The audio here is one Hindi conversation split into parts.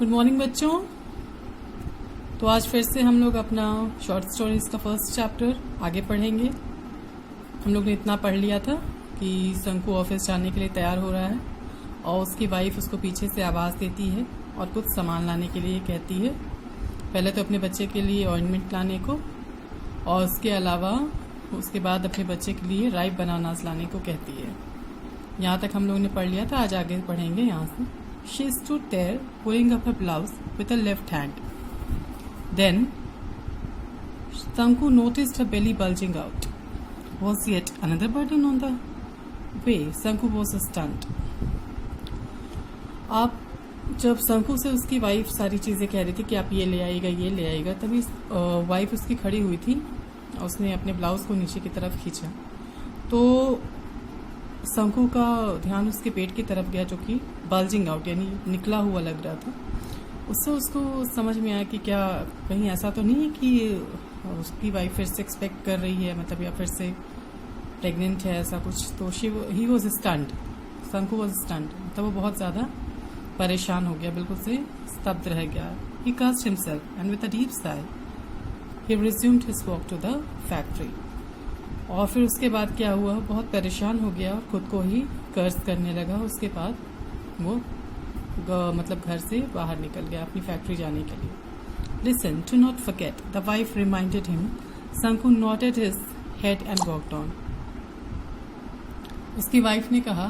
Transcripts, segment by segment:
गुड मॉर्निंग बच्चों। तो आज फिर से हम लोग अपना शॉर्ट स्टोरीज का फर्स्ट चैप्टर आगे पढ़ेंगे। हम लोग ने इतना पढ़ लिया था कि शंकु ऑफिस जाने के लिए तैयार हो रहा है और उसकी वाइफ उसको पीछे से आवाज़ देती है और कुछ सामान लाने के लिए कहती है। पहले तो अपने बच्चे के लिए ऑइंटमेंट लाने को और उसके अलावा उसके बाद अपने बच्चे के लिए राइप बनानास लाने को कहती है। यहाँ तक हम लोगों ने पढ़ लिया था, आज आगे पढ़ेंगे यहाँ से। She stood there pulling up her blouse with her left hand. Then Sanku noticed her belly bulging out. Was yet another burden on the way. Sanku was stunned. अब जब शंकु से उसकी वाइफ सारी चीज़ें कह रही थी कि आप ये ले आएगा, तभी वाइफ उसकी खड़ी हुई थी। उसने अपने ब्लाउज को नीचे की तरफ खींचा तो शंकु का ध्यान उसके पेट की तरफ गया, जो कि बल्जिंग आउट यानी निकला हुआ लग रहा था। उससे उसको समझ में आया कि क्या कहीं ऐसा तो नहीं है कि उसकी वाइफ फिर से एक्सपेक्ट कर रही है, मतलब या फिर से प्रेग्नेंट है, ऐसा कुछ। तो ही वॉज स्टन्ड, शंकु वॉज स्टन्ड, मतलब वो बहुत ज़्यादा परेशान हो गया, बिल्कुल से स्तब्ध रह गया। He cast himself and with a deep sigh he resumed his walk to the factory. और फिर उसके बाद क्या हुआ, बहुत परेशान हो गया और खुद को ही कर्ज करने लगा। उसके बाद वो मतलब घर से बाहर निकल गया अपनी फैक्ट्री जाने के लिए। Listen to not forget, the wife reminded him. Shanku nodded his head and walked on. उसकी वाइफ ने कहा,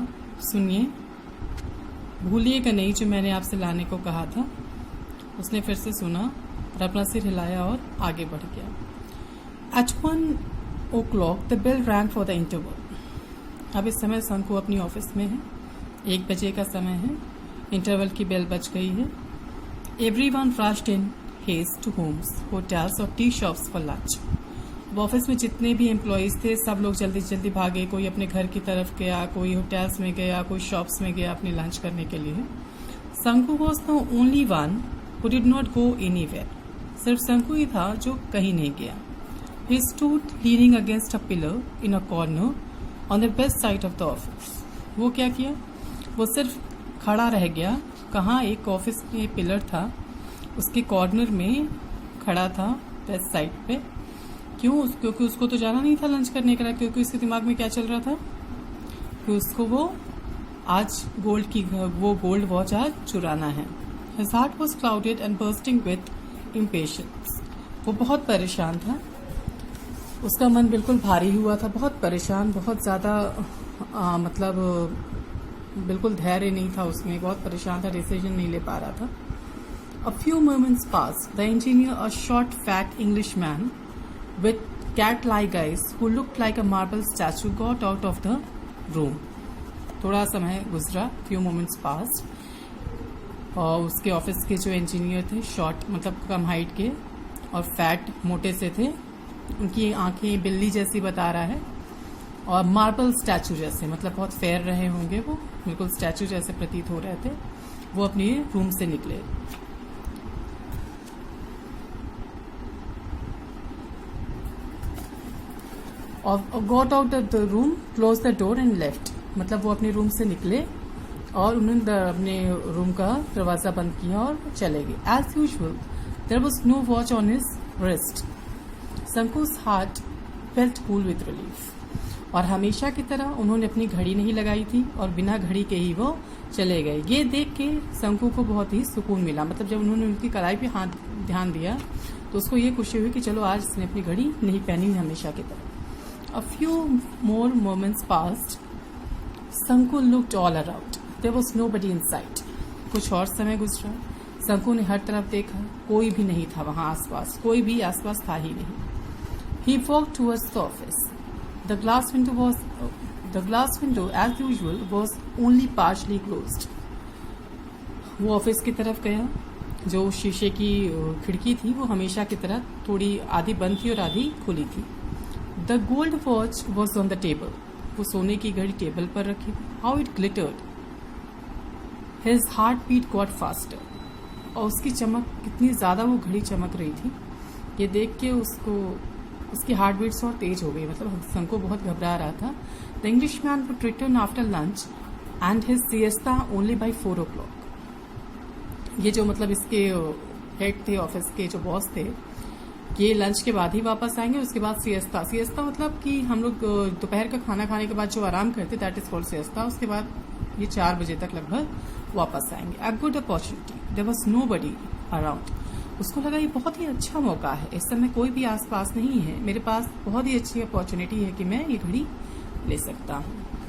सुनिए, भूलिएगा नहीं जो मैंने आपसे लाने को कहा था। उसने फिर से सुना और अपना सिर हिलाया और आगे बढ़ गया। At 1 o'clock the bell rang for the interval. अब इस समय शंकु अपनी ऑफिस में है। 1 बजे का समय है, इंटरवल की बेल बज गई है। Everyone rushed in haste to homes, hotels और टी शॉप्स for lunch. अब ऑफिस में जितने भी एम्प्लॉयज थे सब लोग जल्दी जल्दी भागे। कोई अपने घर की तरफ गया, कोई होटल्स में गया, कोई शॉप्स में गया अपने लंच करने के लिए। शंकु was the only one who did not go anywhere. सिर्फ शंकु ही था जो कहीं नहीं गया। He stood leaning against a pillar in a corner on the west side of the office. वो क्या किया, वो सिर्फ खड़ा रह गया। कहाँ, एक ऑफिस में पिलर था, उसके कॉर्नर में खड़ा था वेस्ट साइड पे। क्यों? क्योंकि उसको तो जाना नहीं था लंच करने के लिए। क्योंकि उसके दिमाग में क्या चल रहा था कि उसको वो आज गोल्ड वॉच आज चुराना है। His heart was clouded and bursting with impatience. वो बहुत परेशान था, उसका मन बिल्कुल भारी हुआ था, बहुत परेशान, बहुत ज़्यादा मतलब बिल्कुल धैर्य नहीं था उसमें, बहुत परेशान था, डिसीजन नहीं ले पा रहा था। A few moments passed. The engineer, a short, fat Englishman with cat-like eyes who looked like a marble statue, got out of the room. थोड़ा समय गुजरा, few moments passed, और उसके ऑफिस के जो इंजीनियर थे, शॉर्ट मतलब कम हाइट के और फैट मोटे से थे, उनकी आंखें बिल्ली जैसी बता रहा है और मार्बल स्टैचू जैसे, मतलब बहुत फेयर रहे होंगे, वो बिल्कुल स्टैचू जैसे प्रतीत हो रहे थे। वो अपने रूम से निकले और got out of the room, close the door and left. मतलब वो अपने रूम से निकले और उन्होंने अपने रूम का दरवाजा बंद किया और चले गए। As usual there was no watch on his wrist. Shanku's heart felt cool with relief. और हमेशा की तरह उन्होंने अपनी घड़ी नहीं लगाई थी और बिना घड़ी के ही वो चले गए। ये देख के शंकु को बहुत ही सुकून मिला। मतलब जब उन्होंने उनकी कलाई पे हाथ ध्यान दिया तो उसको ये खुशी हुई कि चलो आज इसने अपनी घड़ी नहीं पहनी हमेशा की तरह। A few more moments passed. Shanku looked all around, there was nobody in sight. कुछ और समय गुजरा, शंकु ने हर तरफ देखा, कोई भी नहीं था वहां आसपास, कोई भी आसपास था ही नहीं। He walked towards the office. The glass window, as usual, was only partially closed. वो ऑफिस की तरफ गया। जो शीशे की खिड़की थी वो हमेशा की तरह थोड़ी आधी बंद थी और आधी खुली थी। The gold watch was on the table. वो सोने की घड़ी टेबल पर रखी थी। How it glittered. His heartbeat got faster. और उसकी चमक कितनी ज्यादा वो घड़ी चमक रही थी, ये देख के उसकी हार्ट बीट्स और तेज हो गई। मतलब शंकु बहुत घबरा रहा था। The Englishman would return after lunch and his siesta only by 4 o'clock. ये जो मतलब इसके हेड थे ऑफिस के, जो बॉस थे, ये लंच के बाद ही वापस आएंगे। उसके बाद सिएस्ता, सिएस्ता मतलब कि हम लोग दोपहर का खाना खाने के बाद जो आराम करते, दैट इज कॉल्ड सिएस्ता। उसके बाद ये 4 बजे तक लगभग वापस आएंगे। A good opportunity, there was nobody around. उसको लगा ये बहुत ही अच्छा मौका है, इस समय कोई भी आसपास नहीं है, मेरे पास बहुत ही अच्छी अपॉर्चुनिटी है कि मैं ये घड़ी ले सकता हूँ।